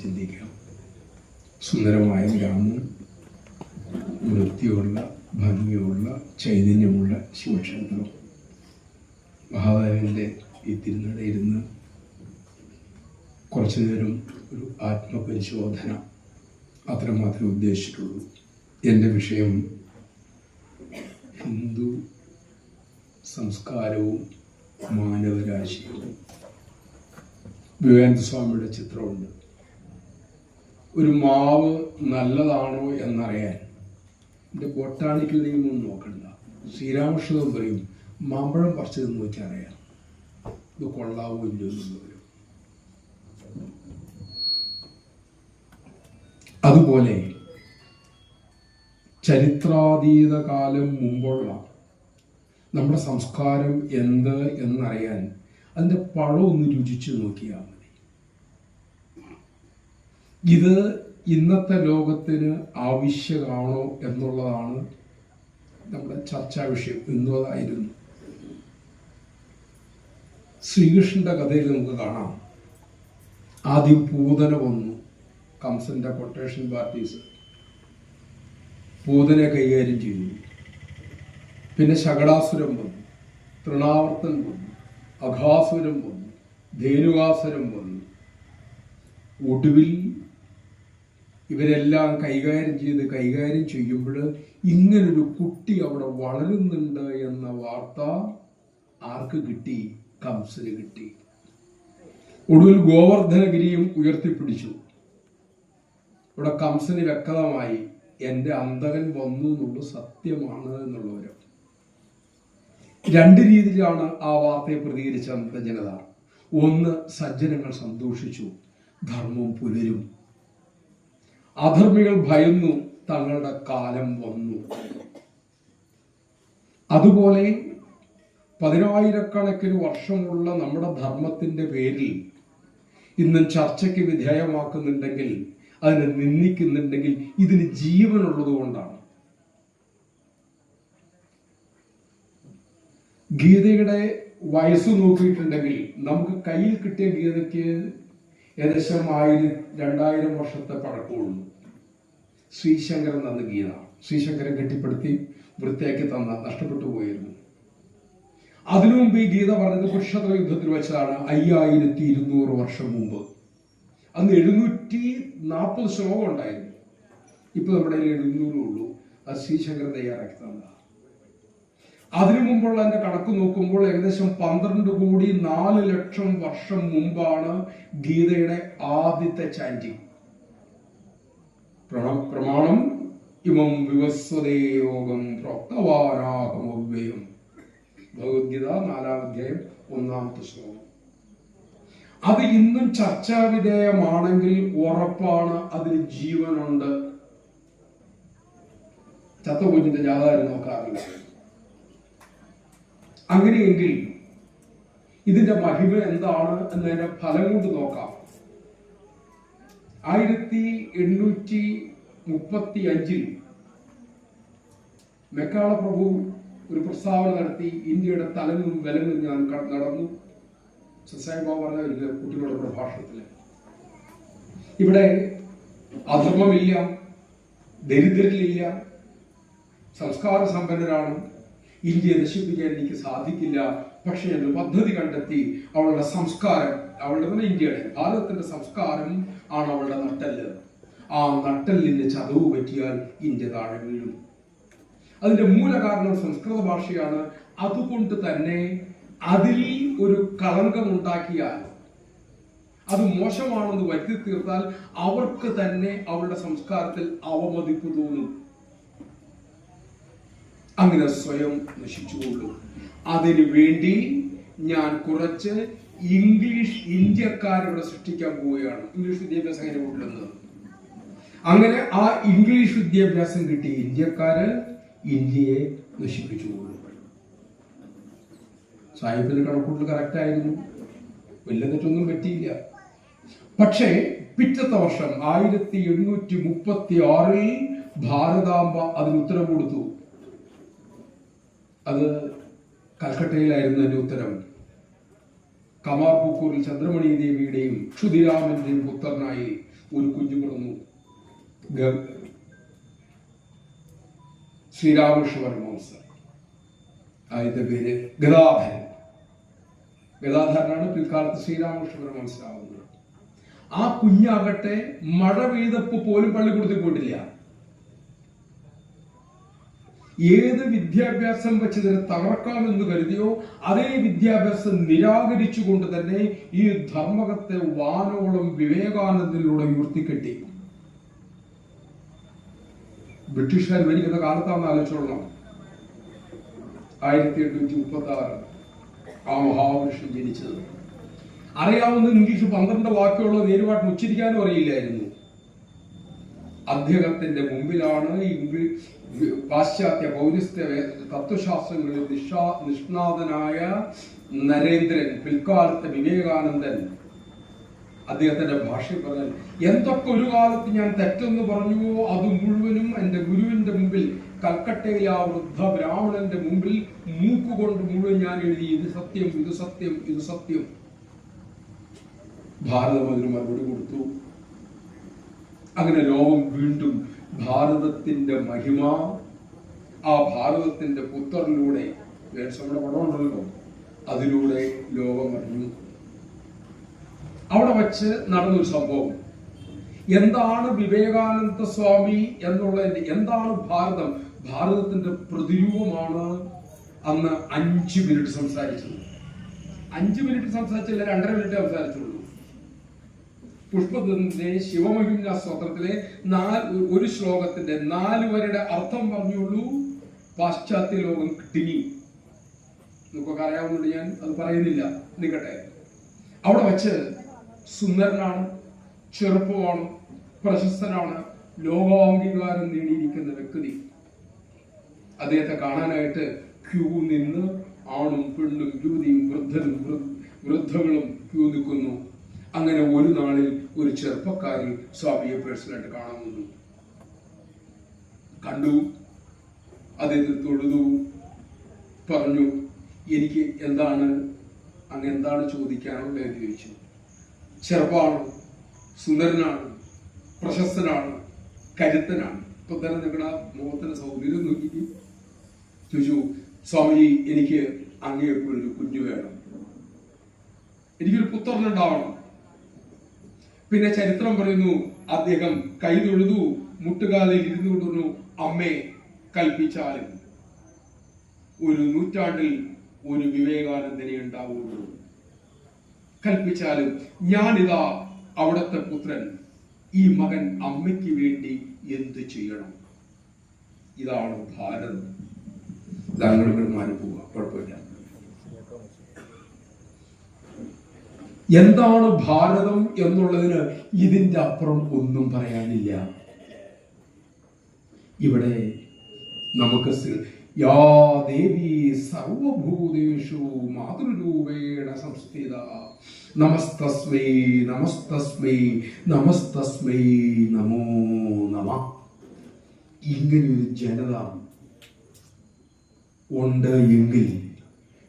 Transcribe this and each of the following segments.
ചിന്തിക്കാം. സുന്ദരമായ ഗ്രാമം, വൃത്തിയുള്ള, ഭംഗിയുള്ള, ചൈതന്യമുള്ള ശിവക്ഷേത്രം. മഹാദേവൻ്റെ ഈ തിരുനടയിരുന്ന് കുറച്ചു നേരം ഒരു ആത്മപരിശോധന അത്രമാത്രമേ ഉദ്ദേശിച്ചിട്ടുള്ളൂ. എൻ്റെ വിഷയം ഹിന്ദു സംസ്കാരവും മാനവരാശിയും. വിവേകാനന്ദ സ്വാമിയുടെ ചിത്രമുണ്ട്. ഒരു മാവ് നല്ലതാണോ എന്നറിയാൻ എൻ്റെ ബൊട്ടാണിക്കൽ നെയിമൊന്നും നോക്കണ്ട. ശ്രീരാമകൃഷ്ണൻ പറയും മാമ്പഴം പറിച്ചത് നോക്കി അറിയാം ഇത് കൊള്ളാവോ ഇല്ലയോ എന്നുള്ളവരും. അതുപോലെ ചരിത്രാതീത കാലം മുമ്പുള്ള നമ്മുടെ സംസ്കാരം എന്ത് എന്നറിയാൻ അതിൻ്റെ പഴം ഒന്ന് രുചിച്ച് നോക്കിയാൽ മതി. ഇത് ഇന്നത്തെ ലോകത്തിന് ആവശ്യമാണോ എന്നുള്ളതാണ് നമ്മുടെ ചർച്ചാ വിഷയം. ഇന്നും അതായിരുന്നു. ശ്രീകൃഷ്ണന്റെ കഥയിൽ നമുക്ക് കാണാം. ആദ്യം പൂതന വന്നു. കംസന്റെ കൊട്ടേഷൻ പാർട്ടീസ് പൂതനെ കൈകാര്യം ചെയ്തു. പിന്നെ ശകടാസുരം വന്നു, തൃണാവർത്തൻ വന്നു, അഘാസുരം വന്നു, ധേനുകാസുരം വന്നു. ഒടുവിൽ ഇവരെല്ലാം കൈകാര്യം ചെയ്യുമ്പോൾ ഇങ്ങനൊരു കുട്ടി അവിടെ വളരുന്നുണ്ട് എന്ന വാർത്ത ആർക്ക് കിട്ടി? കംസന് കിട്ടി. ഒടുവിൽ ഗോവർദ്ധനഗിരിയും ഉയർത്തിപ്പിടിച്ചു. ഇവിടെ കംസന് വ്യക്തമായി എൻ്റെ അന്തകൻ വന്നു എന്നുള്ളത് സത്യമാണ് എന്നുള്ളവര്. രണ്ട് രീതിയിലാണ് ആ വാർത്തയെ പ്രതികരിച്ച അന്നത്തെ ജനത. ഒന്ന്, സജ്ജനങ്ങൾ സന്തോഷിച്ചു, ധർമ്മം പുലരും. അധർമ്മികൾ ഭയന്നു, തങ്ങളുടെ കാലം വന്നു. അതുപോലെ 10,000-കണക്കിന് വർഷമുള്ള നമ്മുടെ ധർമ്മത്തിന്റെ പേരിൽ ഇന്നും ചർച്ചയ്ക്ക് വിധേയമാക്കുന്നുണ്ടെങ്കിൽ, അതിനെ നിന്ദിക്കുന്നുണ്ടെങ്കിൽ ഇതിന് ജീവനുള്ളത് കൊണ്ടാണ്. ഗീതയുടെ വയസ്സ് നോക്കിയിട്ടുണ്ടെങ്കിൽ നമുക്ക് കയ്യിൽ കിട്ടിയ ഗീതയ്ക്ക് ഏകദേശം 1000-2000 വർഷത്തെ പഴക്കമുള്ളൂ. ശ്രീശങ്കരൻ തന്ന ഗീത, ശ്രീശങ്കരൻ കെട്ടിപ്പടുത്തി വൃത്തിയാക്കി തന്ന, നഷ്ടപ്പെട്ടു പോയിരുന്നു. അതിനു മുമ്പ് ഈ ഗീത പറഞ്ഞത് കുരുക്ഷേത്ര യുദ്ധത്തിൽ വെച്ചതാണ്. 5200 വർഷം മുമ്പ്. അന്ന് 740 ശ്ലോകം ഉണ്ടായിരുന്നു. ഇപ്പൊ നമ്മുടെ 700 ഉള്ളൂ. അത് ശ്രീശങ്കരൻ തയ്യാറാക്കി തന്ന. അതിനു മുമ്പുള്ള എൻ്റെ കണക്ക് നോക്കുമ്പോൾ ഏകദേശം 12,04,00,000 വർഷം മുമ്പാണ് ഗീതയുടെ ആദ്യത്തെ ചാൻറ്റിങ്. പ്രമാണം ഇമം വിവസ്വതേ യോഗം പ്രോക്തവാനാഹമവ്യയം. ഭഗവത്ഗീത 4-ാം അധ്യായം 1-ാമത്തെ ശ്ലോകം. അത് ഇന്നും ചർച്ചാവിധേയമാണെങ്കിൽ ഉറപ്പാണ് അതിന് ജീവനുണ്ട്. ചത്തകുഞ്ഞിന്റെ ജാതകം നോക്കാറില്ല. അങ്ങനെയെങ്കിൽ ഇതിന്റെ മഹിമ എന്താണ് എന്നതിന്റെ ഫലം കൊണ്ട് നോക്കാം. 1835 മെക്കാള പ്രഭു ഒരു പ്രസ്താവന നടത്തി. ഇന്ത്യയുടെ തലങ്ങും വിലങ്ങും ഞാൻ നടന്നു. സസായിബാബു പറഞ്ഞ കുട്ടികളുടെ പ്രഭാഷണത്തില് ഇവിടെ അധർമ്മമില്ല, ദരിദ്രരിലില്ല, സംസ്കാര സമ്പന്നരാണ്. ഇന്ത്യയെ നശിപ്പിക്കാൻ എനിക്ക് സാധിക്കില്ല. പക്ഷെ ഒരു പദ്ധതി കണ്ടെത്തി. അവളുടെ സംസ്കാരം, അവളുടെ ഇന്ത്യയുടെ ഭാരതത്തിന്റെ സംസ്കാരം ആണ് അവളുടെ നട്ടെല്ല്. ആ നട്ടെല്ലിന് ചതവ് പറ്റിയാൽ ഇന്ത്യ താഴെ വീഴും. അതിന്റെ മൂലകാരണം സംസ്കൃത ഭാഷയാണ്. അതുകൊണ്ട് തന്നെ അതിൽ ഒരു കളങ്കം ഉണ്ടാക്കിയാൽ, അത് മോശമാണെന്ന് വരുത്തി തീർത്താൽ അവർക്ക് തന്നെ അവരുടെ സംസ്കാരത്തിൽ അവമതിപ്പ് തോന്നും. അങ്ങനെ സ്വയം നശിച്ചുകൊള്ളും. അതിനു വേണ്ടി ഞാൻ കുറച്ച് ഇംഗ്ലീഷ് ഇന്ത്യക്കാരിവിടെ സൃഷ്ടിക്കാൻ പോവുകയാണ്. ഇംഗ്ലീഷ് വിദ്യാഭ്യാസം അങ്ങനെ കൊണ്ടുവന്നത്. അങ്ങനെ ആ ഇംഗ്ലീഷ് വിദ്യാഭ്യാസം കിട്ടിയ ഇന്ത്യക്കാര് ഇന്ത്യയെ നശിപ്പിച്ചുകൊള്ളും. സാഹിബിന്റെ കണക്കൂട്ടൽ കറക്റ്റ് ആയിരുന്നു. വലിയ തെറ്റൊന്നും പറ്റിയില്ല. പക്ഷേ പിറ്റത്തെ വർഷം 1836 ഭാരതാംബ അതിന് ഉത്തരം കൊടുത്തു. അത് കൽക്കട്ടയിലായിരുന്നു അതിന്റെ ഉത്തരം. കമാർപുക്കൂറിൽ ചന്ദ്രമണി ദേവിയുടെയും ക്ഷുതിരാമന്റെയും പുത്രനായി ഒരു കുഞ്ഞു പിറന്നു. ശ്രീരാമകൃഷ്ണ പരമഹംസർ. അതിന്റെ പേര് ഗദാധരൻ. ഗദാധരനാണ് പിൽക്കാലത്ത് ശ്രീരാമകൃഷ്ണ പരമഹംസരാകുന്നത്. ആ കുഞ്ഞാകട്ടെ മഴ പെയ്തപ്പോ പോലും പള്ളിക്കൂടത്തിൽ പോയിട്ടില്ല. ഏത് വിദ്യാഭ്യാസം വെച്ച് ഇതിനെ തകർക്കാമെന്ന് കരുതിയോ അതേ വിദ്യാഭ്യാസം നിരാകരിച്ചുകൊണ്ട് തന്നെ ഈ ധർമ്മകത്തെ വാനോളം വിവേകാനന്ദനിലൂടെ ഉയർത്തിക്കെട്ടി. ബ്രിട്ടീഷുകാർ ഭരിക്കുന്ന കാലത്താണെന്ന് ആലോചിച്ചോളണം. 1836 ആ മഹാപുരുഷൻ ജനിച്ചത്. അറിയാവുന്ന ഇംഗ്ലീഷ് 12 വാക്കുകളോ നേരുപാട്ടിന് ഉച്ചരിക്കാനും അറിയില്ലായിരുന്നു. അദ്ദേഹത്തിന്റെ മുമ്പിലാണ് പാശ്ചാത്യ പൗരസ്ത്യ തത്വശാസ്ത്രങ്ങളിൽ നിഷ്ണാതനായ നരേന്ദ്രൻ, പിൽക്കാലത്തെ വിവേകാനന്ദൻ, അദ്ദേഹത്തിന്റെ ഭാഷയിൽ പറഞ്ഞാൽ എന്തൊക്കെ ഒരു കാലത്ത് ഞാൻ തെറ്റെന്ന് പറഞ്ഞുവോ അത് മുഴുവനും എന്റെ ഗുരുവിന്റെ മുമ്പിൽ, കൽക്കട്ടയിലെ ആ വൃദ്ധ ബ്രാഹ്മണന്റെ മുമ്പിൽ മൂക്കുകൊണ്ട് മുഴുവൻ ഞാൻ എഴുതി, ഇത് സത്യം, ഇത് സത്യം, ഇത് സത്യം. ഭാരതം അതിന് മറുപടി കൊടുത്തു. അങ്ങനെ ലോകം വീണ്ടും ഭാരതത്തിന്റെ മഹിമ, ആ ഭാരതത്തിന്റെ പുത്രനിലൂടെ, നമ്മുടെ പടമുണ്ടല്ലോ, അതിലൂടെ ലോകം അറിഞ്ഞു. അവിടെ വച്ച് നടന്നൊരു സംഭവം. എന്താണ് വിവേകാനന്ദ സ്വാമി എന്നുള്ളതിന്റെ, എന്താണ് ഭാരതം, ഭാരതത്തിന്റെ പ്രതിരൂപമാണ് അന്ന് 5 മിനിറ്റ് സംസാരിച്ചത്. 5 മിനിറ്റ് സംസാരിച്ചില്ല, 2.5 മിനിറ്റ് സംസാരിച്ചുള്ളൂ. പുഷ്പദത്തിന്റെ ശിവമഹിംന സ്തോത്രത്തിലെ ഒരു ശ്ലോകത്തിന്റെ 4 വരിയുടെ അർത്ഥം പറഞ്ഞുള്ളൂ. പാശ്ചാത്യ ലോകം കിട്ടിനി. നമുക്കൊക്കെ അറിയാവുന്നുണ്ട്, ഞാൻ അത് പറയുന്നില്ല, നിൽക്കട്ടെ. അവിടെ വച്ച് സുന്ദരനാണ്, ചെറുപ്പമാണ്, പ്രശസ്തനാണ്, ലോകാംഗീകാരം നേടിയിരിക്കുന്ന വ്യക്തി. അദ്ദേഹത്തെ കാണാനായിട്ട് ക്യൂ നിന്ന് ആണും പെണ്ണും യുവതിയും വൃദ്ധകളും ക്യൂ നിൽക്കുന്നു. അങ്ങനെ ഒരു നാളിൽ ഒരു ചെറുപ്പക്കാരി സ്വാമിയെ പേഴ്സണലായിട്ട് കാണാൻ വന്നു. കണ്ടു, അദ്ദേഹത്തെ തൊഴുതു, പറഞ്ഞു, എനിക്ക് അങ്ങ് എന്താണ് ചോദിക്കാനുള്ളത് എന്ന് ചോദിച്ചു. ചെറുപ്പമാണ്, സുന്ദരനാണ്, പ്രശസ്തനാണ്, കരുത്തനാണ്. ഇപ്പൊ തന്നെ നിങ്ങളുടെ മുഖത്തിന്റെ സൗന്ദര്യം നോക്കി ചോദിച്ചു, സ്വാമിജി എനിക്ക് അങ്ങേപ്പോഴൊരു കുഞ്ഞു വേണം, എനിക്കൊരു പുത്രനുണ്ടാവണം. പിന്നെ ചരിത്രം പറയുന്നു, അദ്ദേഹം കൈ തൊഴുതു, മുട്ടുകാലിൽ ഇരുന്നു കൊണ്ടു, അമ്മേ കൽപ്പിച്ചാലും ഒരു നൂറ്റാണ്ടിൽ ഒരു വിവേകാനന്ദനെ ഉണ്ടാവുള്ളൂ, കൽപ്പിച്ചാലും ഞാനിതാ അവിടുത്തെ പുത്രൻ, ഈ മകൻ അമ്മയ്ക്ക് വേണ്ടി എന്ത് ചെയ്യണം? ഇതാണ് ഭാരതം. താങ്കൾ മാറി പോവുക, കുഴപ്പമില്ല. എന്താണ് ഭാരതം എന്നുള്ളതിന് ഇതിന്റെ അപ്പുറം ഒന്നും പറയാനില്ല. ഇവിടെ നമുക്ക് യാ ദേവി സർവഭൂതേഷു മാതൃരൂപേണ സംസ്ഥിത നമസ്തസ്മൈ നമസ്തസ്മൈ നമസ്തസ്മൈ നമോ നമഃ. ഇങ്ങനെയൊരു ജനത ഉണ്ട് എങ്കിൽ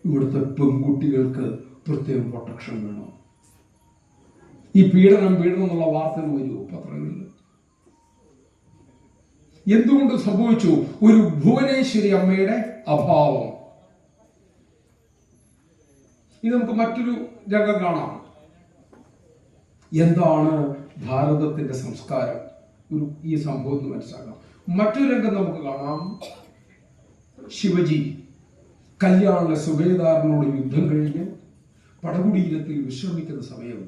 ഇവിടുത്തെ പെൺകുട്ടികൾക്ക് പ്രത്യേകം പ്രൊട്ടക്ഷൻ വേണം. ഈ പീഡനം എന്നുള്ള വാർത്തകൾ വരുമോ പത്രങ്ങളിൽ? എന്തുകൊണ്ട് സംഭവിച്ചു? ഒരു ഭുവനേശ്വരി അമ്മയുടെ അഭാവം. ഇത് നമുക്ക് മറ്റൊരു രംഗം കാണാം. എന്താണ് ഭാരതത്തിന്റെ സംസ്കാരം? ഈ സംഭവം മനസ്സിലാക്കാം. മറ്റൊരു രംഗം നമുക്ക് കാണാം. ശിവജി കല്യാണിലെ സുബേദാറിനോട് യുദ്ധം കഴിഞ്ഞ് പടകുടീരത്തിൽ വിശ്രമിക്കുന്ന സമയം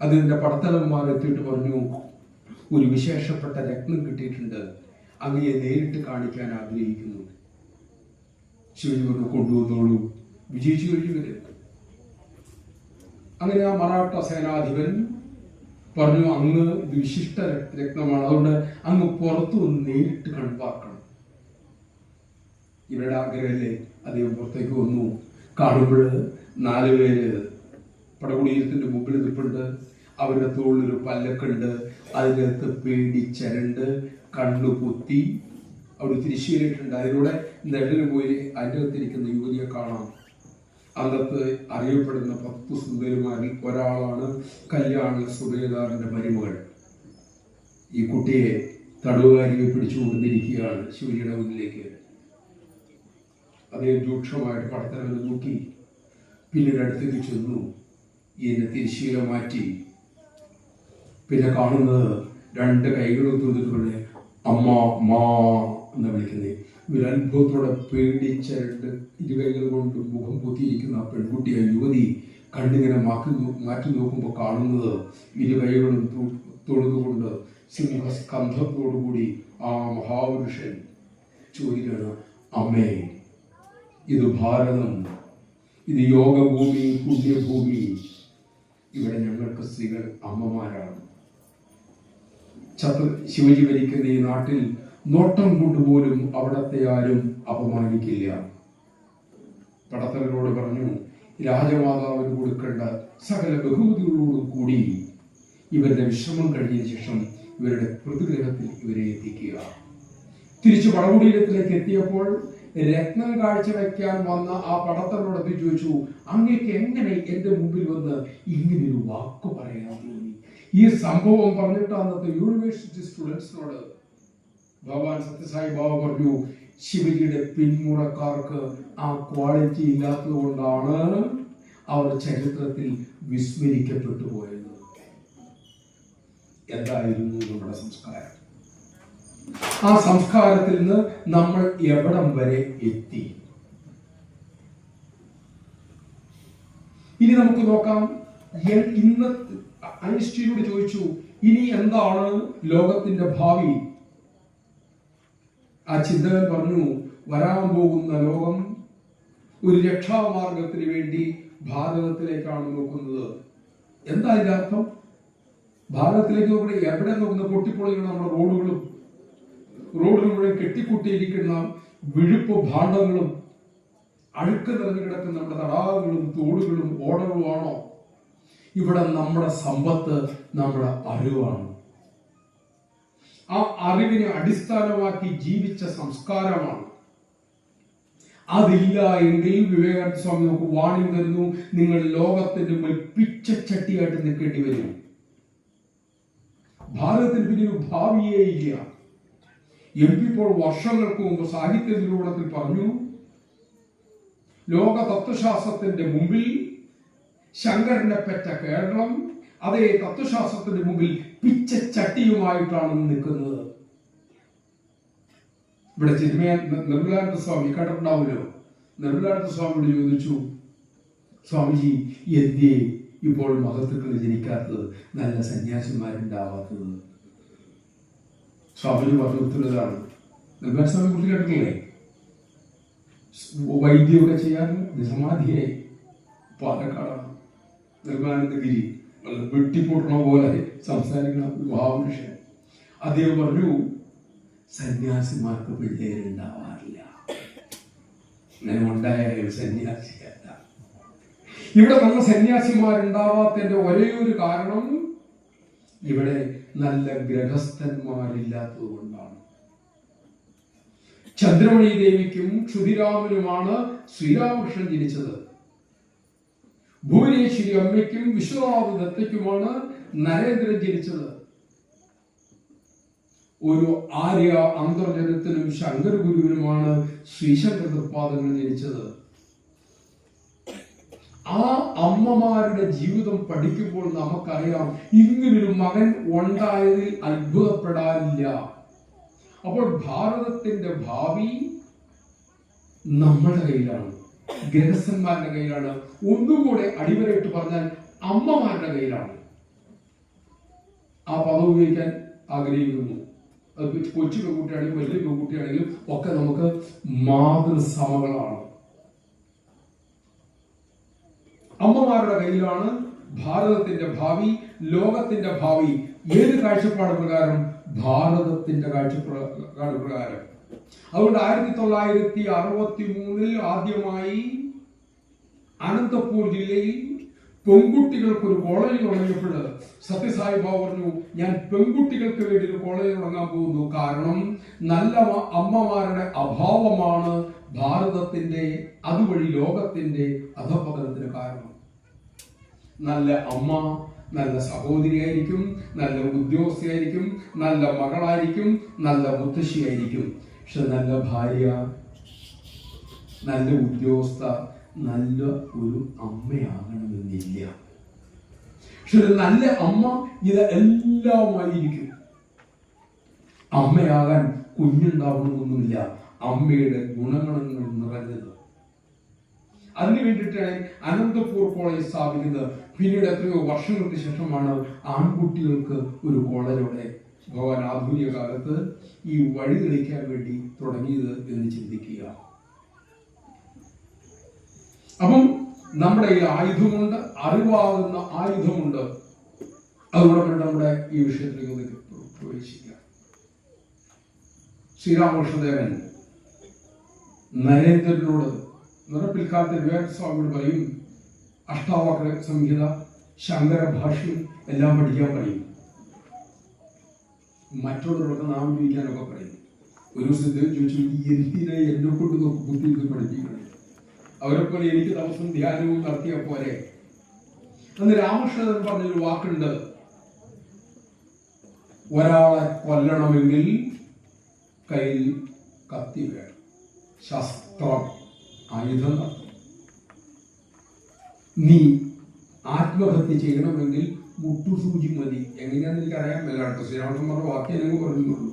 അതിന്റെ പടത്തലന്മാർ എത്തിയിട്ട് പറഞ്ഞു, ഒരു വിശേഷപ്പെട്ട രത്നം കിട്ടിയിട്ടുണ്ട്, അങ്ങയെ നേരിട്ട് കാണിക്കാൻ ആഗ്രഹിക്കുന്നു. ശിവജി പറഞ്ഞു, കൊണ്ടുവന്നോളൂ, വിജയിച്ചു കഴിഞ്ഞു. അങ്ങനെ ആ മറാഠ സേനാധിപൻ പറഞ്ഞു, അങ്ങ് ഇത് വിശിഷ്ട രത്നമാണ്, അതുകൊണ്ട് അങ്ങ് പുറത്തു വന്ന് നേരിട്ട് കൺപാർക്കണം. ഇവരുടെ ആഗ്രഹമല്ലേ. അദ്ദേഹം പുറത്തേക്ക് വന്നു. കാണുമ്പോൾ 4 പേര് പടകുടീരത്തിന്റെ മുമ്പിൽ നിൽപ്പുണ്ട്. അവരുടെ തോളിലൊരു പല്ലക്കുണ്ട്, അതിനകത്ത് പേടിച്ചരണ്ട്, കണ്ണു പൊത്തി, അവിടെ തിരിശീലിട്ടുണ്ട്. അതിലൂടെ നെടല് പോയി അതിൻ്റെ അകത്തിരിക്കുന്ന യുവതിയെ കാണാം. അന്നത്തെ അറിയപ്പെടുന്ന 10 സുന്ദരിമാരിൽ ഒരാളാണ് കല്യാണ സുബേദാറിന്റെ മരുമകൾ. ഈ കുട്ടിയെ തടവുകാരിയെ പിടിച്ചുകൊണ്ടിരിക്കുകയാണ് ശിവജിയുടെ മുന്നിലേക്ക്. അദ്ദേഹം രൂക്ഷമായിട്ട് പടത്തലവനെ നോക്കി, പിന്നീട് അടുത്തേക്ക് ചെന്നു, ഇതിന്റെ തിരശ്ശീല മാറ്റി. പിന്നെ കാണുന്നത് 2 കൈകളും തൂന്നിട്ടുകൊണ്ട് അമ്മ മാ എന്ന് വിളിക്കുന്നത്. ഒരു അത്ഭുതത്തോടെ പേടിച്ച 2 ഇരുകൈകൾ കൊണ്ട് മുഖം പൊത്തിയിരിക്കുന്ന ആ പെൺകുട്ടിയെ യുവതി കണ്ണിങ്ങനെ മാറ്റി നോക്കുമ്പോൾ കാണുന്നത് ഇരുകൈകളും തൊഴുതുകൊണ്ട് സിംഹസ്കന്ധത്തോടുകൂടി ആ മഹാപുരുഷൻ ചോദിക്കുകയാണ്, അമ്മേ, ഇത് ഭാരതം, ഇത് യോഗഭൂമി, പുണ്യഭൂമി. ഇവിടെ ഞങ്ങൾക്ക് സ്ത്രീകൾ അമ്മമാരാണ്. ശിവജി ഭരിക്കുന്ന ഈ നാട്ടിൽ നോട്ടം കൊണ്ടുപോലും അവിടത്തെ ആരും അപമാനിക്കില്ല. പടത്തലനോട് പറഞ്ഞു, രാജമാതാവിന് കൊടുക്കേണ്ട സകല ബഹുമതികളോടും കൂടി ഇവരുടെ വിശ്രമം കഴിഞ്ഞ ശേഷം ഇവരുടെ പ്രതിഗ്രഹത്തിൽ ഇവരെ എത്തിക്കുക. തിരിച്ചു പടകുടീരത്തിലേക്ക് എത്തിയപ്പോൾ രത്നം കാഴ്ചവെക്കാൻ വന്ന ആ പടത്തലനോട് ചോദിച്ചു, അങ്ങേക്ക് എങ്ങനെ എന്റെ മുമ്പിൽ വന്ന് ഇങ്ങനെയൊരു വാക്ക് പറയാൻ തോന്നി? ഈ സംഭവം പറഞ്ഞിട്ട് അന്നത്തെ യൂണിവേഴ്സിറ്റി സ്റ്റുഡൻസിനോട് ഭഗവാൻ സത്യസായി ബാബ പറഞ്ഞു, ശിവജിയുടെ പിന്മുറക്കാർക്ക് ആ ക്വാളിറ്റി ഇല്ലാത്തത് കൊണ്ടാണ് അവർ ചരിത്രത്തിൽ വിസ്മരിക്കപ്പെട്ടു പോയത്. എന്തായിരുന്നു നമ്മുടെ സംസ്കാരം? ആ സംസ്കാരത്തിൽ നിന്ന് നമ്മൾ എവിടം വരെ എത്തി? ഇനി നമുക്ക് നോക്കാം. ഇന്ന് ഐൻസ്റ്റീനോട് ചോദിച്ചു, ഇനി എന്താണ് ലോകത്തിന്റെ ഭാവി? ആ ചിന്തകൻ പറഞ്ഞു, വരാൻ പോകുന്ന ലോകം ഒരു രക്ഷാമാർഗത്തിന് വേണ്ടി ഭാരതത്തിലേക്കാണ് നോക്കുന്നത്. എന്താ ഇതിന്റെ അർത്ഥം? ഭാരതത്തിലേക്ക് നോക്കണേ, എവിടെ നോക്കുന്ന പൊട്ടിപ്പൊളികൾ നമ്മുടെ റോഡുകൾ മുഴുവൻ കെട്ടിക്കൂട്ടിയിരിക്കുന്ന വിഴുപ്പ് ഭാണ്ഡങ്ങളും അഴുക്ക് നിറഞ്ഞു കിടക്കുന്ന നമ്മുടെ തടാകങ്ങളും തോടുകളും ഓടകളുമാണോ? ഇവിടെ നമ്മുടെ സമ്പത്ത് നമ്മുടെ അറിവാണ്. ആ അറിവിനെ അടിസ്ഥാനമാക്കി ജീവിച്ച സംസ്കാരമാണ്. അതില്ല എങ്കിൽ വിവേകാനന്ദ സ്വാമി നമുക്ക് വാണിംഗ് തരുന്നു, നിങ്ങൾ ലോകത്തിന്റെ മുന്നിൽ പിച്ചച്ചട്ടിയായിട്ട് നിൽക്കേണ്ടി വരും. ഭാരതത്തിന് പിന്നെ ഒരു ഭാവിയേ ഇല്ല. MP ഇപ്പോൾ വർഷങ്ങൾക്ക് മുമ്പ് സാഹിത്യ നിരൂപണത്തിൽ പറഞ്ഞു, ലോക തത്വശാസ്ത്രത്തിന്റെ മുമ്പിൽ ശങ്കരനെ പെറ്റ കേരളം അതേ തത്വശാസ്ത്രത്തിന്റെ മുമ്പിൽ പിച്ചച്ചട്ടിയുമായിട്ടാണ് നിൽക്കുന്നത്. ഇവിടെ നിർമ്മലാനന്ദ സ്വാമി കേട്ടിട്ടുണ്ടാവുമല്ലോ. നിർമ്മലാനന്ദ സ്വാമിയോട് ചോദിച്ചു, സ്വാമിജി, എന്തേ ഇപ്പോൾ മഹത്തുക്കൾ ജനിക്കാത്തത്, നല്ല സന്യാസിമാരുണ്ടാവാത്തത്? സ്വാമിജി പറഞ്ഞു ഉത്തരവാണ്. നിർമ്മല സ്വാമി കുറിച്ച് കേട്ടിട്ടില്ലേ? വൈദ്യമൊക്കെ ചെയ്യാൻ സമാധിയായി പാലക്കാടാണ്. നിർമ്മലാനന്ദഗിരി വെട്ടിപ്പൊട്ടണ പോലെ സംസാരിക്കുന്ന മഹാപുരുഷൻ. അദ്ദേഹം പറഞ്ഞു, സന്യാസിമാർക്ക് പിള്ളേരുണ്ടാവാറില്ല. അങ്ങനെ ഉണ്ടായ സന്യാസിയല്ല. ഇവിടെ നല്ല സന്യാസിമാരുണ്ടാവാത്തതിന്റെ ഒരേ ഒരു കാരണം ഇവിടെ നല്ല ഗൃഹസ്ഥന്മാരില്ലാത്തത് കൊണ്ടാണ്. ചന്ദ്രമണി ദേവിക്കും ക്ഷുതിരാമനുമാണ് ശ്രീരാമകൃഷ്ണൻ ജനിച്ചത്. ഭുവനേശ്വരി അമ്മയ്ക്കും വിശ്വനാഥ ദത്തയ്ക്കുമാണ് നരേന്ദ്രൻ ജനിച്ചത്. ഒരു ആര്യ അന്തർജനത്തിനും ശങ്കര ഗുരുവിനുമാണ് ശ്രീശങ്കര തൃപ്പാദങ്ങൾ ജനിച്ചത്. ആ അമ്മമാരുടെ ജീവിതം പഠിക്കുമ്പോൾ നമുക്കറിയാം, ഇങ്ങനൊരു മകൻ ഉണ്ടായതിൽ അത്ഭുതപ്പെടാനില്ല. അപ്പോൾ ഭാരതത്തിന്റെ ഭാവി നമ്മുടെ കയ്യിലാണ്, ഗൃഹസ്ഥന്മാരുടെ കയ്യിലാണ്. ഒന്നുകൂടെ അടിവരയിട്ട് പറഞ്ഞാൽ അമ്മമാരുടെ കയ്യിലാണ്. ആ പദം ഉപയോഗിക്കാൻ ആഗ്രഹിക്കുന്നു. അത് കൊച്ചു പെൺകുട്ടിയാണെങ്കിലും വലിയ പെൺകുട്ടിയാണെങ്കിലും ഒക്കെ നമുക്ക് മാതൃസമകളാണ്. അമ്മമാരുടെ കയ്യിലാണ് ഭാരതത്തിന്റെ ഭാവി, ലോകത്തിന്റെ ഭാവി. ഏത് കാഴ്ചപ്പാട് പ്രകാരം? ഭാരതത്തിന്റെ കാഴ്ചപ്പാട് പ്രകാരം. അതുകൊണ്ട് 1963 ആദ്യമായി അനന്തപൂർ ജില്ലയിൽ പെൺകുട്ടികൾക്ക് ഒരു കോളേജ് തുടങ്ങിയപ്പോൾ സത്യസായി ബാബ പറഞ്ഞു, ഞാൻ പെൺകുട്ടികൾക്ക് വേണ്ടി ഒരു കോളേജ് തുടങ്ങാൻ പോകുന്നു. കാരണം നല്ല അമ്മമാരുടെ അഭാവമാണ് ഭാരതത്തിന്റെ, അതുവഴി ലോകത്തിന്റെ അധപതനത്തിന് കാരണം. നല്ല അമ്മ നല്ല സഹോദരിയായിരിക്കും, നല്ല ഉദ്യോഗസ്ഥയായിരിക്കും, നല്ല മകളായിരിക്കും, നല്ല മുത്തശ്ശിയായിരിക്കും. പക്ഷെ നല്ല ഭാര്യ, നല്ല ഉദ്യോഗസ്ഥ, നല്ല ഒരു അമ്മയാകണമെന്നില്ല. പക്ഷെ ഒരു നല്ല അമ്മ ഇത് എല്ലാമായിരിക്കും. അമ്മയാകാൻ കുഞ്ഞുണ്ടാവണമെന്നൊന്നുമില്ല, അമ്മയുടെ ഗുണഗണങ്ങൾ നിറഞ്ഞത്. അതിനു വേണ്ടിയിട്ടാണ് അനന്തപൂർ കോളേജ് സ്ഥാപിക്കുന്നത്. പിന്നീട് എത്രയോ വർഷങ്ങൾക്ക് ശേഷമാണ് ആൺകുട്ടികൾക്ക് ഒരു കോളേജോടെ ഭഗവാൻ ആധുനിക കാലത്ത് ഈ വഴി തെളിക്കാൻ വേണ്ടി തുടങ്ങിയത് എന്ന് ചിന്തിക്കുക. അപ്പം നമ്മുടെ ഈ ആയുധമുണ്ട്, അറിവാകുന്ന ആയുധമുണ്ട്. അതുകൊണ്ട് നമ്മുടെ ഈ വിഷയത്തിലേക്ക് പ്രവേശിക്കാം. ശ്രീരാമകൃഷ്ണദേവൻ നരേന്ദ്രനോട് പിൽക്കാലത്തെ വിവേകസ്വാമിയോട് പറയും, അഷ്ടാവക്ര സംഹിത, ശങ്കര ഭാഷ്യം എല്ലാം പഠിക്കാൻ പറയും. മറ്റുള്ളവർക്ക് നാം ഉപയോഗിക്കാനൊക്കെ പറയും. ഒരു ദിവസം ചോദിച്ചു, എന്തിനെ എന്നെ കൊണ്ട് നോക്കി ബുദ്ധി പഠിപ്പിക്കണം, അവരെ പോലെ എനിക്ക് ദിവസം ധ്യാനവും നടത്തിയ പോലെ. അന്ന് രാമകൃഷ്ണൻ പറഞ്ഞൊരു വാക്കുണ്ട്, ഒരാളെ കൊല്ലണമെങ്കിൽ കയ്യിൽ കത്തി വേണം, ശസ്ത്രം ആയുധം നടത്തും. നീ ആത്മഹത്യ ചെയ്യണമെങ്കിൽ മുട്ടുസൂചി മതി. എങ്ങനെയാന്ന് എനിക്ക് അറിയാൻ മേലാട്ടോ, ശ്രീരാമകൃഷ്ണൻ പറഞ്ഞ വാക്യം ഞങ്ങൾ പറഞ്ഞുള്ളൂ.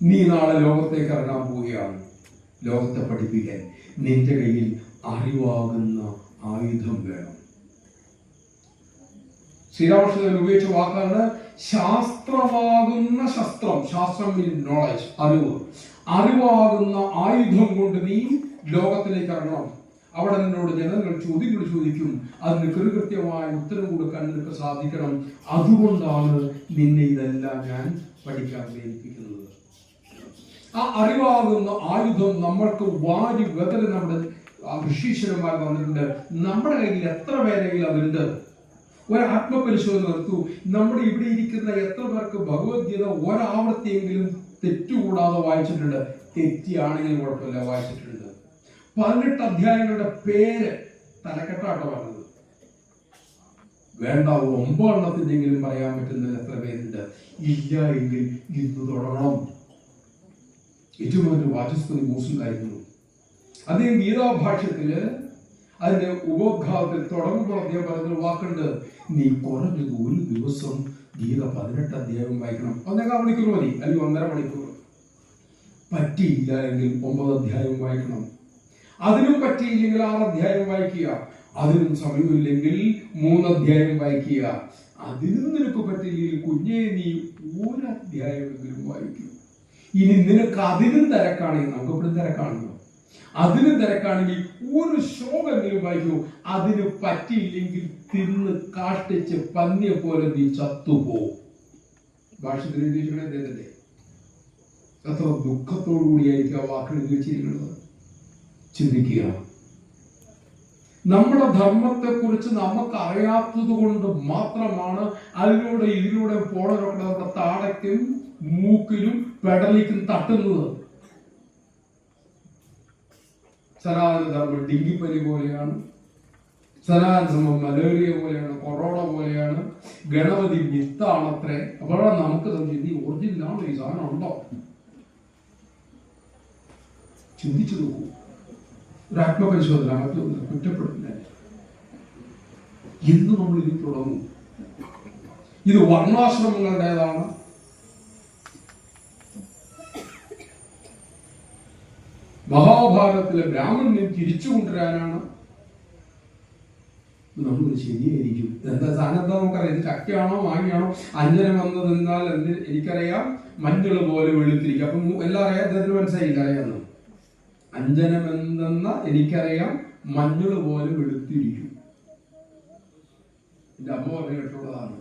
നീ നാളെ ലോകത്തേക്ക് ഇറങ്ങാൻ പോവുകയാണ്, ലോകത്തെ പഠിപ്പിക്കാൻ നിന്റെ കയ്യിൽ അറിവാകുന്ന ആയുധം വേണം. ശ്രീരാമകൃഷ്ണൻ ഉപയോഗിച്ച വാക്കാണ് ശാസ്ത്രമാകുന്ന ശസ്ത്രം. ശാസ്ത്രം മീൻസ് നോളജ്, അറിവ്. അറിവാകുന്ന ആയുധം കൊണ്ട് നീ ലോകത്തിലേക്ക് ഇറങ്ങണം. അവിടെ നിന്നോട് ജനങ്ങൾ ചോദ്യങ്ങൾ ചോദിക്കും, അതിന് കൃത്യമായ ഉത്തരം കൊടുക്കാൻ നിനക്ക് സാധിക്കണം. അതുകൊണ്ടാണ് നിന്നെ ഇതെല്ലാം ഞാൻ പഠിക്കാൻ പ്രേരിപ്പിക്കുന്നത്. ആ അറിവാകുന്ന ആയുധം നമ്മൾക്ക് വാരി വെതല് നമ്മുടെ ഋഷീശ്വരന്മാർ തന്നിട്ടുണ്ട്. നമ്മുടെ കയ്യിൽ എത്ര പേരെ അതുണ്ട്? ഒരു ആത്മപരിശോധന നടത്തൂ. നമ്മുടെ ഇവിടെ ഇരിക്കുന്ന എത്ര പേർക്ക് ഭഗവത്ഗീത ഒരാവർത്തിയെങ്കിലും തെറ്റുകൂടാതെ വായിച്ചിട്ടുണ്ട്? തെറ്റിയാണെങ്കിലും കുഴപ്പമില്ല, വായിച്ചിട്ടുണ്ട്. 18 അധ്യായങ്ങളുടെ പേര് തലക്കെട്ടാട്ടോ പറഞ്ഞത്. വേണ്ട 9 എണ്ണത്തിനെങ്കിലും പറയാൻ പറ്റുന്ന എത്ര പേരുണ്ട്? ഇല്ല എങ്കിൽ ഇന്ന് തുടങ്ങണം. ഏറ്റവും വലിയ വാചസ്പതി മൂസുണ്ടായിരുന്നു. അദ്ദേഹം ഗീതാഭാഷ്യത്തില് അതിന്റെ ഉപോദ്ഘാതത്തിൽ തുടങ്ങുമ്പോൾ അദ്ദേഹം പറഞ്ഞൊരു വാക്കുണ്ട്, നീ കുറഞ്ഞത് ഒരു ദിവസം ഗീത 18 അധ്യായം വായിക്കണം. 1.25 മണിക്കൂർ മതി, അല്ലെങ്കിൽ 1.5 മണിക്കൂർ. പറ്റിയില്ല എങ്കിൽ 9 അധ്യായം വായിക്കണം. അതിനും പറ്റിയില്ലെങ്കിൽ 6 അധ്യായം വായിക്കുക. അതിനും സമയമില്ലെങ്കിൽ 3 അധ്യായം വായിക്കുക. അതിനും നിനക്ക് പറ്റില്ലെങ്കിൽ കുഞ്ഞേ നീ 1 അധ്യായമെങ്കിലും വായിക്കും. ഇനി നിനക്ക് അതിനും തിരക്കാണെങ്കിൽ, നമുക്ക് എപ്പോഴും തിരക്കാണല്ലോ, അതിനും തിരക്കാണെങ്കിൽ 1 ശ്ലോകമെങ്കിലും വായിക്കൂ. അതിന് പറ്റിയില്ലെങ്കിൽ തിന്ന് കാഷ്ടിച്ച് പന്നിയെ പോലെ നീ ചത്തുപോ. ഭാഷത്തിൽ എഴുതിയിരിക്കണേ എത്ര ദുഃഖത്തോടു കൂടിയായിരിക്കും ആ വാക്കുകൾ ഉപയോഗിച്ചിരിക്കുന്നത്. ചിന്തിക്കുക. നമ്മുടെ ധർമ്മത്തെ കുറിച്ച് നമുക്ക് അറിയാത്തത് കൊണ്ട് മാത്രമാണ് അതിലൂടെ ഇതിലൂടെ പോണവരൊക്കെ നമ്മുടെ താടയ്ക്കും മൂക്കിലും പെടലിക്കും തട്ടുന്നത്. സനാതന ധർമ്മം ഡെങ്കിപ്പനി പോലെയാണ്, സനാതന ധർമ്മം മലേറിയ പോലെയാണ്, കൊറോണ പോലെയാണ്, ഗണപതി മിത്താണത്രേ. അപ്പോഴാണ് നമുക്ക് സംശയം, ഒറിജിനലാണോ ഈ സാധനം ഉണ്ടോ? ചിന്തിച്ചു നോക്കൂ. ഒരു ആത്മപരിശോധന, മറ്റൊന്ന് കുറ്റപ്പെടുത്തില്ല. ഇന്ന് നമ്മൾ ഇത് തുടങ്ങും. ഇത് വർണ്ണാശ്രമങ്ങളുടേതാണ്. മഹാഭാരതത്തിലെ ബ്രാഹ്മണനെ തിരിച്ചു കൊണ്ടുവരാനാണ്. നമ്മൾ ശരിയായിരിക്കും. എന്താ സാധനം എന്താ നമുക്കറിയാം. ഇത് ചക്കയാണോ മാങ്ങയാണോ? അഞ്ജനം വന്ന് നിന്നാൽ എനിക്കറിയാം മഞ്ഞൾ പോലെ വെളുത്തിരിക്കും. അപ്പം എല്ലാം അറിയാം. അദ്ദേഹത്തിന് മനസ്സിലായില്ല അറിയാമെന്ന്. അഞ്ജനം എന്തെന്ന എനിക്കറിയാം, മഞ്ഞൾ പോലെ വെളുത്തിരിക്കും. എന്റെ അമ്മ പറഞ്ഞു കേട്ടുള്ളതാണ്.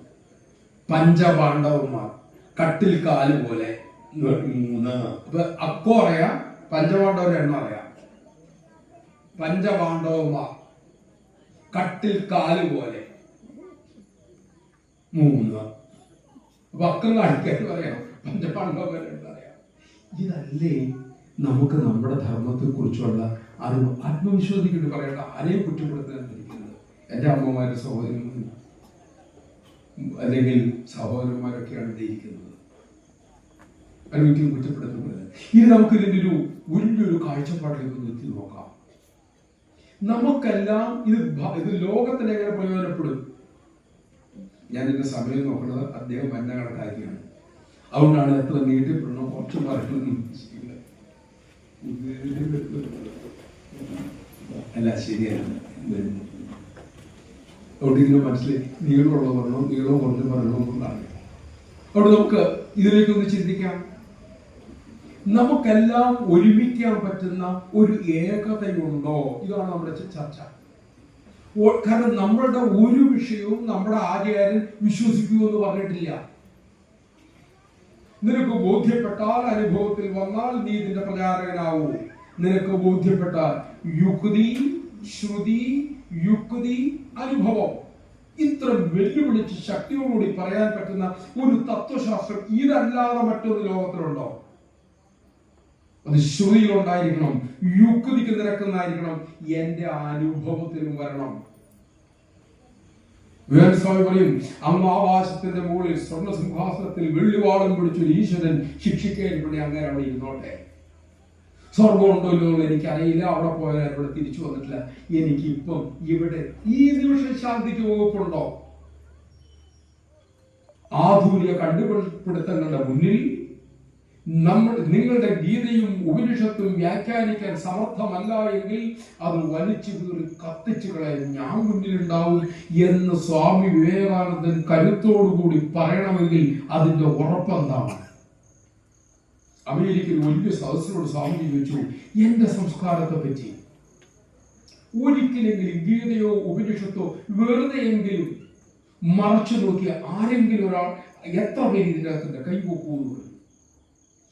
പഞ്ചപാണ്ഡവന്മാർ കട്ടിൽ കാല് പോലെ. അപ്പൊ അക്കോ അറിയാം, പഞ്ചപാണ്ഡവരുടെ എണ്ണം അറിയാം. പഞ്ചപാണ്ഡവന്മാർ കട്ടിൽ കാല് പോലെ 3 വക്കം കാണിക്കാൻ പറയാം, പഞ്ചപാണ്ഡവരെ പറയാം. ഇതല്ലേ നമുക്ക് നമ്മുടെ ധർമ്മത്തെ കുറിച്ചുള്ള അറിവ്? ആത്മവിശ്വാസിക്ക് പറയേണ്ട, ആരെയും കുറ്റപ്പെടുത്താനിരിക്കുന്നത്. എൻ്റെ അമ്മമാരും സഹോദരന്മാരും അല്ലെങ്കിൽ സഹോദരന്മാരൊക്കെയാണ് ഇരിക്കുന്നത്, ഒരിക്കലും കുറ്റപ്പെടുത്തപ്പെടുന്നത്. ഇനി നമുക്ക് ഇതിൻ്റെ ഒരു വലിയൊരു കാഴ്ചപ്പാടിലേക്ക് നിർത്തി നോക്കാം. നമുക്കെല്ലാം ഇത് ലോകത്തിന് എങ്ങനെ പ്രയോജനപ്പെടും? ഞാൻ എന്റെ സമയം നോക്കുന്നത് അദ്ദേഹം എന്നെ കണക്കാക്കിയാണ്, അതുകൊണ്ടാണ് എത്ര നീട്ടിപ്പെടണം കുറച്ച് പറയുന്നത്. അല്ല ശരിയാണ്, അതുകൊണ്ട് ഇതിന് മനസ്സിൽ നീളമുള്ള പറയണോ നീളം കുറഞ്ഞ് പറയണമെന്നുള്ളതാണ്. അവിടെ നമുക്ക് ഇതിലേക്കൊന്ന് ചിന്തിക്കാം. നമുക്കെല്ലാം ഒരുമിക്കാൻ പറ്റുന്ന ഒരു ഏകതയുണ്ടോ? ഇതാണ് നമ്മുടെ ചർച്ച. കാരണം നമ്മളുടെ ഒരു വിഷയവും നമ്മുടെ ആചാര്യൻ വിശ്വസിക്കുമെന്ന് പറഞ്ഞിട്ടില്ല. നിനക്ക് ബോധ്യപ്പെട്ടാൽ, അനുഭവത്തിൽ വന്നാൽ നീ ഇതിന്റെ പ്രചാരകനാവൂ. നിനക്ക് ബോധ്യപ്പെട്ടാൽ യുക്തി, ശ്രുതി, യുക്തി, അനുഭവം, ഇത്ര വെല്ലുവിളിച്ച് ശക്തിയോടുകൂടി പറയാൻ പറ്റുന്ന ഒരു തത്വശാസ്ത്രം ഇതല്ലാതെ മറ്റൊരു ലോകത്തിലുണ്ടോ? അത് ശ്രുതിയിലുണ്ടായിരിക്കണം, യുക്തിക്ക് നിരക്കുന്നതായിരിക്കണം, എന്റെ അനുഭവത്തിലും വരണം. സ്വാമി പറയും, അങ്ങ് ആകാശത്തിന്റെ മുകളിൽ സ്വർണ്ണ സിംഹാസനത്തിൽ വെള്ളിവാളം പിടിച്ചൊരു ഈശ്വരൻ ശിക്ഷിക്കേണ്ടി അങ്ങനെ അവിടെ ഇരുന്നോട്ടെ. സ്വർഗം ഉണ്ടോ ഇല്ലോ എനിക്കറിയില്ല, അവിടെ പോയാൽ ഇവിടെ തിരിച്ചു വന്നിട്ടില്ല. എനിക്കിപ്പം ഇവിടെ ഈ നിമിഷം ശാന്തിക്ക് വകുപ്പുണ്ടോ? ആധുനിക കണ്ടുപിടുത്തങ്ങളുടെ മുന്നിൽ നിങ്ങളുടെ ഗീതയും ഉപനിഷത്തും വ്യാഖ്യാനിക്കാൻ സമർത്ഥമല്ല എങ്കിൽ അത് വലിച്ചു കീറി കത്തിച്ചു കളയാൻ ഞാൻ മുന്നിലുണ്ടാവും എന്ന് സ്വാമി വിവേകാനന്ദൻ കരുത്തോടുകൂടി പറയണമെങ്കിൽ അതിന്റെ ഉറപ്പെന്താണ്? അമേരിക്കയിൽ വലിയ സദസ്സിനോട് സ്വാമിജി ചോദിച്ചു, എന്റെ സംസ്കാരത്തെ പറ്റി ഒരിക്കലെങ്കിലും ഗീതയോ ഉപനിഷത്തോ വെറുതെയെങ്കിലും മറച്ചു നോക്കിയ ആരെങ്കിലും ഒരാൾ എത്ര പേര് ഇതിൻ്റെ അകത്തിന്റെ കൈപോക്കുമെന്ന്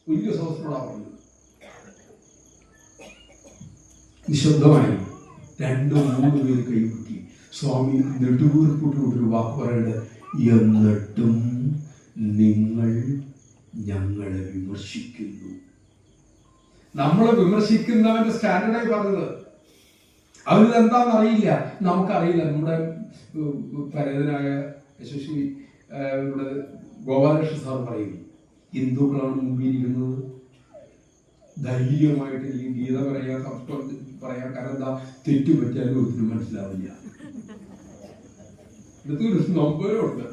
വലിയ സദസ്സിനോടാ പറഞ്ഞത്. നിശബ്ദമായി 2-3 പേര് കൈപൊക്കി. സ്വാമി നെടുവീർപ്പിട്ടൊരു വാക്ക് പറയേണ്ടത്, എന്നിട്ടും നിങ്ങൾ ഞങ്ങളെ വിമർശിക്കുന്നു. നമ്മളെ വിമർശിക്കുന്നവന്റെ സ്റ്റാൻഡേർഡായി പറഞ്ഞത്. അതിലെന്താണെന്ന് അറിയില്ല, നമുക്കറിയില്ല. നമ്മുടെ പരേതനായ യശസ്വി ഇവിടെ ഗോപാലകൃഷ്ണ സാർ പറയും, ഹിന്ദുക്കളാണ് മുമ്പിരിക്കുന്നത്, ധൈര്യമായിട്ട് ഈ ഗീത പറയാൻ, സംസ്കൃതം പറയാൻ. കാരണം എന്താ, തെറ്റുപറ്റിയാലും ഒത്തിരി മനസ്സിലാവില്ല. ഇതൊരു നമ്പരുണ്ട്,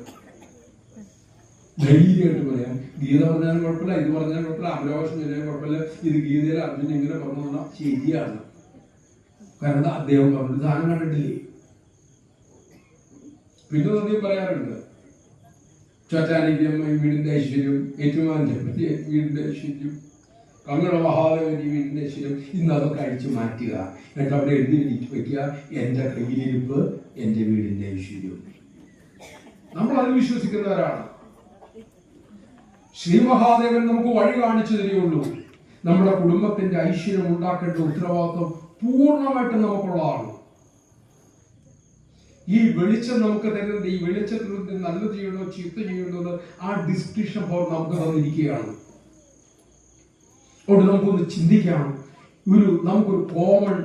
ധൈര്യമായിട്ട് പറയാം. ഗീത പറഞ്ഞാലും കുഴപ്പമില്ല, ഇത് പറഞ്ഞാലും കുഴപ്പമില്ല, അമരവശം ചെയ്യാനും കുഴപ്പമില്ല. ഇത് ഗീതയിൽ അർജുൻ ഇങ്ങനെ പറഞ്ഞു പറഞ്ഞാൽ ശരിയാണ്. കാരണം അദ്ദേഹം പറഞ്ഞത് സാധനം കണ്ടിട്ടില്ലേ. പിന്നെ നന്ദി പറയാറുണ്ട്, ചോറ്റാനിക്കും വീടിന്റെ ഐശ്വര്യം, ഏറ്റുമാന്റെ വീടിന്റെ ഐശ്വര്യം, കങ്ങട മഹാദേവന്റെ വീടിന്റെ ഐശ്വര്യം, ഇന്ന് അതൊക്കെ അഴിച്ചു മാറ്റുക. എന്നിട്ട് അവിടെ എഴുതി വയ്ക്കുക, എന്റെ കയ്യിലിരിപ്പ് എന്റെ വീടിന്റെ ഐശ്വര്യം. നമ്മൾ അത് വിശ്വസിക്കുന്നവരാണ്. ശ്രീ മഹാദേവൻ നമുക്ക് വഴി കാണിച്ചു തരികയുള്ളൂ. നമ്മുടെ കുടുംബത്തിന്റെ ഐശ്വര്യം ഉണ്ടാക്കേണ്ട ഉത്തരവാദിത്വം പൂർണ്ണമായിട്ടും നമുക്കുള്ളതാണ്. ഈ വെളിച്ചം നമുക്ക് തരുന്നത്, ഈ വെളിച്ചത്തിൽ നല്ലത് ചെയ്യണോ ചീത്ത ചെയ്യണോ ആ ഡിസ്ക്രിപ്ഷൻ പവർ നമുക്ക് തന്നിരിക്കുകയാണ്. അതുകൊണ്ട് നമുക്കൊന്ന് ചിന്തിക്കാം, നമുക്കൊരു കോമൺ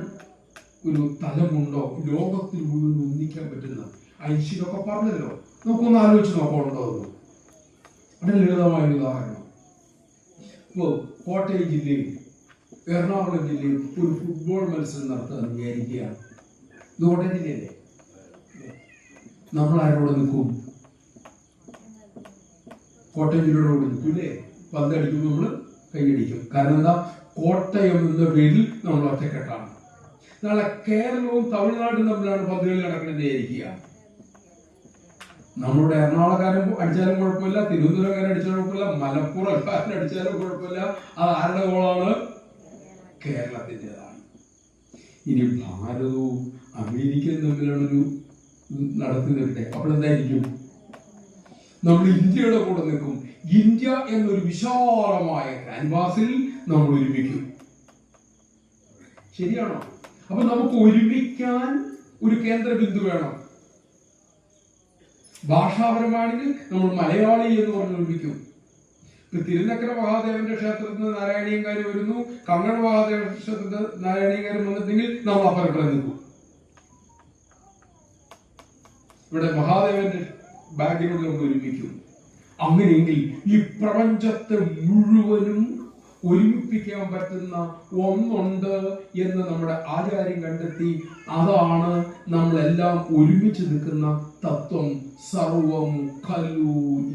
ഒരു തലമുണ്ടോ ലോകത്തിൽ മുഴുവൻ ഒന്നിക്കാൻ പറ്റുന്ന? ഐശ്വര്യമൊക്കെ പറഞ്ഞല്ലോ, നമുക്കൊന്ന് ആലോചിച്ച് നോക്കണ്ടോ? വളരെ ലളിതമായ ഉദാഹരണം, ഇപ്പോൾ കോട്ടയം ജില്ലയിൽ എറണാകുളം ജില്ലയിൽ ഒരു ഫുട്ബോൾ മത്സരം നടത്താൻ വിചാരിക്കുകയാണ്. ഇത് കോട്ടയം ജില്ലയല്ലേ? നമ്മൾ ആരോട് നിൽക്കും? കോട്ടയം ജില്ലയുടെ കൂടെ നിൽക്കും അല്ലേ? പന്തടിക്കുമ്പോൾ നമ്മൾ കൈയടിക്കും. കാരണം എന്താ, കോട്ടയം എന്ന പേരിൽ നമ്മൾ ഒറ്റക്കെട്ടാണ്. നാളെ കേരളവും തമിഴ്നാടും തമ്മിലാണ് പന്തുകളി നടക്കുന്നത് വിചാരിക്കുക. നമ്മളുടെ എറണാകുളക്കാരൻ അടിച്ചാലും കുഴപ്പമില്ല, തിരുവനന്തപുരക്കാരൻ അടിച്ചാലും കുഴപ്പമില്ല, മലപ്പുറക്കാരൻ അടിച്ചാലും കുഴപ്പമില്ല. അത് ആരുടെ ഗോളാണ്? കേരളത്തിൻ്റെതാണ്. ഇനി ഭാരതവും അമേരിക്കയും തമ്മിലാണൊരു നടത്തുന്നവരുടെ, അപ്പോൾ എന്തായിരിക്കും? നമ്മൾ ഇന്ത്യയുടെ കൂടെ നിൽക്കും. ഇന്ത്യ എന്നൊരു വിശാലമായ ക്യാൻവാസിൽ നമ്മൾ ഒരുമിക്കും. ശരിയാണോ? അപ്പൊ നമുക്ക് ഒരുമിക്കാൻ ഒരു കേന്ദ്ര ബിന്ദു വേണം. ഭാഷാപരമാണെങ്കിൽ നമ്മൾ മലയാളി എന്ന് പറഞ്ഞ് ഒരുമിക്കും. തിരുനക്കര മഹാദേവന്റെ ക്ഷേത്രത്തിൽ നിന്ന് നാരായണീയങ്കാര് വരുന്നു, കങ്ങണ മഹാദേവ ക്ഷേത്രത്തിൽ നാരായണീയങ്കാരും വന്നിട്ടുണ്ടെങ്കിൽ നമ്മൾ അപ്പുറം നിൽക്കും. ഇവിടെ മഹാദേവന്റെ ബാഗിനോട് നമ്മൾ ഒരുമിക്കും. അങ്ങനെയെങ്കിൽ ഈ പ്രപഞ്ചത്തെ മുഴുവനും ഒരുമിപ്പിക്കാൻ പറ്റുന്ന ഒന്നുണ്ട് എന്ന് നമ്മുടെ ആചാര്യം കണ്ടെത്തി. അതാണ് നമ്മളെല്ലാം ഒരുമിച്ച് നിൽക്കുന്ന തത്വം. സർവം ഖലു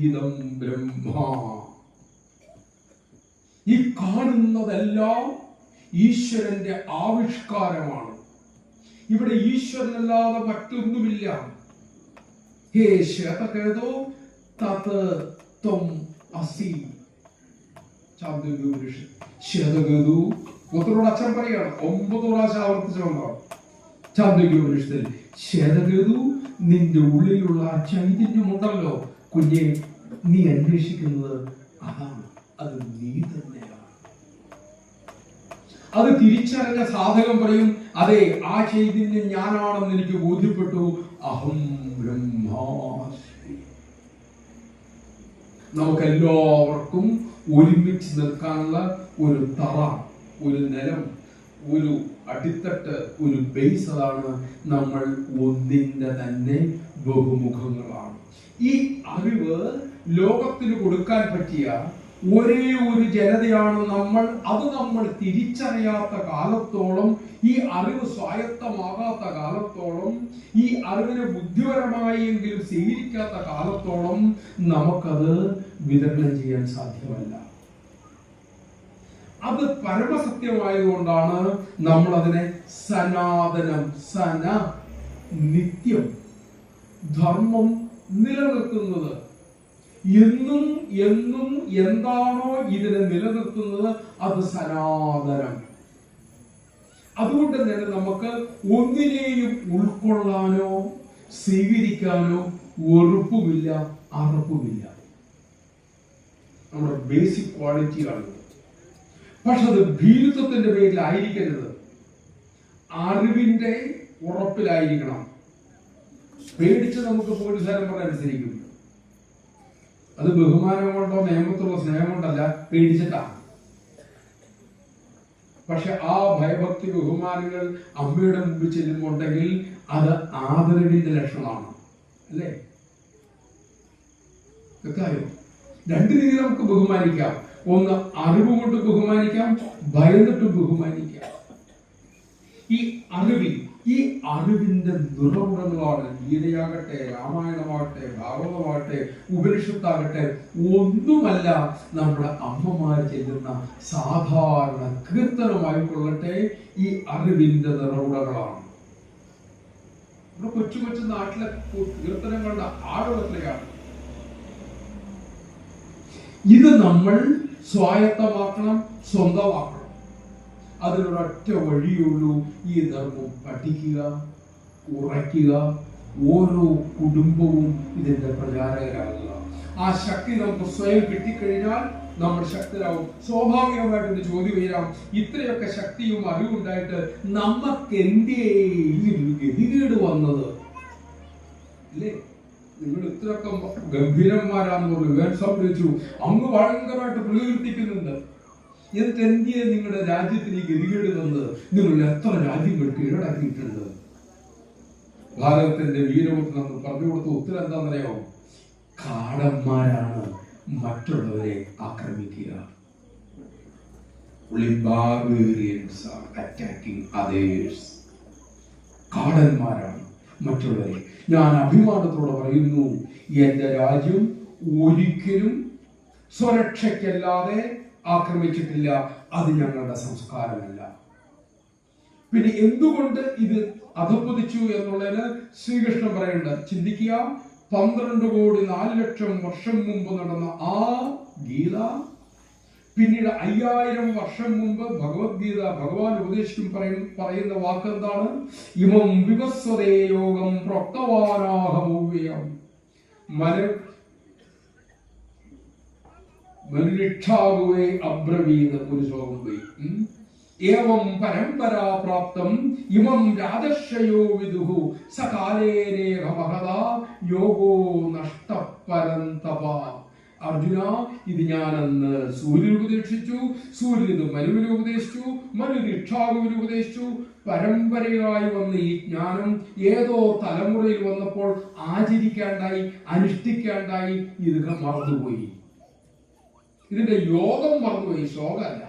ഇദം ബ്രഹ്മ. ഈ കാണുന്നതെല്ലാം ഈശ്വരന്റെ ആവിഷ്കാരമാണ്. ഇവിടെ ഈശ്വരനല്ലാതെ മറ്റൊന്നുമില്ല. ഹേ ശ്വേതകേതോ തത് ത്വം അസി. ശ്വേതകേതു പുത്രനോട് അച്ഛൻ പറയാണ്, 9 പ്രാവശ്യം ആവർത്തിച്ചുകൊണ്ടാണ് ചാന്ദ്രോപനിഷത്തിൽ. ശ്വേതകേതു, നിന്റെ ഉള്ളിലുള്ള ആ ചൈതന്യമുണ്ടല്ലോ കുഞ്ഞെ, നീ അന്വേഷിക്കുന്നത് അതാണ്. അത് നീ തന്നെയാണ്. അത് തിരിച്ചറിഞ്ഞ സാധകം പറയും, അതെ, ആ ചൈതന്യം ഞാനാണെന്ന് എനിക്ക് ബോധ്യപ്പെട്ടു. അഹം ബ്രഹ്മാസ്മി. നമുക്കെല്ലാവർക്കും ഒരുമിച്ച് നിൽക്കാനുള്ള ഒരു തറ, ഒരു നിലം, ഒരു അടിത്തട്ട്, ഒരു ബേസ്. അതാണ് നമ്മൾ ഒന്നിന്റെ തന്നെ ബഹുമുഖങ്ങളാണ്. ഈ അറിവ് ലോകത്തിന് കൊടുക്കാൻ പറ്റിയ ഒരേ ഒരു ജനതയാണ് നമ്മൾ. അത് നമ്മൾ തിരിച്ചറിയാത്ത കാലത്തോളം, ഈ അറിവ് സ്വായത്തമാകാത്ത കാലത്തോളം, ഈ അറിവിനെ ബുദ്ധിപരമായി എങ്കിലും സ്വീകരിക്കാത്ത കാലത്തോളം നമുക്കത് വിതരണം ചെയ്യാൻ സാധ്യമല്ല. അത് പരമസത്യമായതുകൊണ്ടാണ് നമ്മൾ അതിനെ സനാതനം, സന നിത്യം, ധർമ്മം നിലനിർത്തുന്നത്. എന്നും എന്നും എന്താണോ ഇതിനെ നിലനിർത്തുന്നത് അത് സനാതനം. അതുകൊണ്ട് തന്നെ നമുക്ക് ഒന്നിനെയും ഉൾക്കൊള്ളാനോ സ്വീകരിക്കാനോ വെറുപ്പുമില്ല, അറപ്പുമില്ല. നമ്മുടെ ബേസിക് ക്വാളിറ്റിയാണ്. പക്ഷെ അത് ഭീരുത്വത്തിന്റെ പേരിലായിരിക്കരുത്, അറിവിന്റെ ഉറപ്പിലായിരിക്കണം. പേടിച്ച് നമുക്ക് പോലീസുകാരൻ പറഞ്ഞ അനുസരിക്കും. അത് ബഹുമാനം കൊണ്ടോ നിയമത്തുള്ള സ്നേഹം കൊണ്ടല്ല, പേടിച്ചിട്ടാണ്. പക്ഷെ ആ ഭയഭക്തി ബഹുമാനങ്ങൾ അമ്മയുടെ മുമ്പിൽ ചെല്ലുമ്പോണ്ടെങ്കിൽ അത് ആദരവിന്റെ ലക്ഷണമാണ്, അല്ലേ? കേൾക്കായോ? 2 രീതിയിൽ നമുക്ക് ബഹുമാനിക്കാം. ഒന്ന് അറിവ് കൊണ്ട് ബഹുമാനിക്കാം, ഭയന്നിട്ട് ബഹുമാനിക്കാം. ഈ അറിവിന്റെ നിറകുടങ്ങളാണ് ഗീതയാകട്ടെ, രാമായണമാകട്ടെ, ഭാഗവതമാകട്ടെ, ഉപനിഷത്താകട്ടെ, ഒന്നുമല്ല നമ്മുടെ അമ്മമാർ ചെല്ലുന്ന സാധാരണ കീർത്തനമായിക്കൊള്ളട്ടെ, ഈ അറിവിന്റെ നിറകുടങ്ങളാണ്. നമ്മുടെ കൊച്ചു കൊച്ചു നാട്ടിലെ കീർത്തനങ്ങളുടെ ആഴത്തിലെയാണ്. ഇത് നമ്മൾ സ്വായത്തമാക്കണം, സ്വന്തമാക്കണം. അതിനൊരൊറ്റ വഴിയുള്ളൂ, ഈ ധർമ്മം പഠിക്കുക, ഉറയ്ക്കുക, ഓരോ കുടുംബവും ഇതിന്റെ പ്രചാരകരാകുക. ആ ശക്തി നമുക്ക് സ്വയം കിട്ടിക്കഴിഞ്ഞാൽ നമ്മൾ ശക്തരാകും. സ്വാഭാവികമായിട്ടൊരു ചോദ്യം വരാം, ഇത്രയൊക്കെ ശക്തിയും അറിവുണ്ടായിട്ട് നമുക്ക് എന്തേ ഈ ഗതികേട് വന്നത്? അല്ലേ? നിങ്ങൾ ഇത്രയൊക്കെ ഗംഭീരന്മാരാന്ന് പറഞ്ഞു, വേൻ സംഭവിച്ചു, അങ്ങ് ഭയങ്കരമായിട്ട് പ്രകീർത്തിക്കുന്നുണ്ട്. എന്നിട്ട് എന്തിയെ നിങ്ങളുടെ രാജ്യത്തിന് ഈ ഗതികേട് വന്നത്? നിങ്ങൾ എത്ര രാജ്യങ്ങൾ കീഴടക്കിയിട്ടുണ്ട്? ഭാരതത്തിന്റെ വീരപുത്രൻ നമ്മൾ പറഞ്ഞു കൊടുത്ത ഉത്തരം എന്താണെന്നറിയാമോ? കാടന്മാരാണ് മറ്റുള്ളവരെ ആക്രമിക്കുക. കാടന്മാരാണ് മറ്റുള്ളവരെ. ഞാൻ അഭിമാനത്തോടെ പറയുന്നു, എന്റെ രാജ്യം ഒരിക്കലും സ്വരക്ഷയ്ക്കല്ലാതെ ആക്രമിച്ചിട്ടില്ല. അത് ഞങ്ങളുടെ സംസ്കാരമല്ല. പിന്നെ എന്തുകൊണ്ട് ഇത് അധപ്പതിച്ചു എന്നുള്ളതിന് ശ്രീകൃഷ്ണൻ പറയുന്നുണ്ട്. ചിന്തിക്കുക, 12,04,00,000 വർഷം മുമ്പ് നടന്ന ആ ഗീത, പിന്നീട് 5000 വർഷം മുമ്പ് ഭഗവത്ഗീത ഭഗവാൻ ഉപദേശിക്കും പറയുന്ന വാക്ക് എന്താണ്? ഇമം വിവസ്വതേ യോഗം പ്രോക്തവാനാഹമൗവ്യം മനുരിക്ഷാകുവേ അബ്രവീത്. ഒരു ശ്ലോകം പോയി. ഏവം പരമ്പരാ പ്രാപ്തം ഇമം രാജർഷയോ വിദുഹു സകാലേനേഹ മഹതാ യോഗോ നഷ്ടപരന്തപ. അർജുന, ഇത് ഞാനെന്ന് സൂര്യന് ഉപദേശിച്ചു, സൂര്യൻ ഇത് മനുവിന് ഉപദേശിച്ചു, മനു ഇക്ഷ്വാകുവിന് ഉപദേശിച്ചു. പരമ്പരയായി വന്ന ഈ ജ്ഞാനം ഏതോ തലമുറയിൽ വന്നപ്പോൾ ആചരിക്കാണ്ടായി, അനുഷ്ഠിക്കാണ്ടായി, ഇത് മറന്നുപോയി. ഇതിന്റെ യോഗം മറന്നുപോയി, ശ്ലോകമല്ല.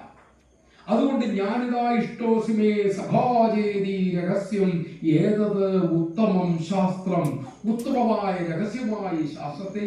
അതുകൊണ്ട് ഞാനിതാ ഇഷ്ടോസിമേ സഭാചേതി രഹസ്യം ഏതത് ഉത്തമം ശാസ്ത്രം, ഉത്തമമായ രഹസ്യമായ ശാസ്ത്രത്തെ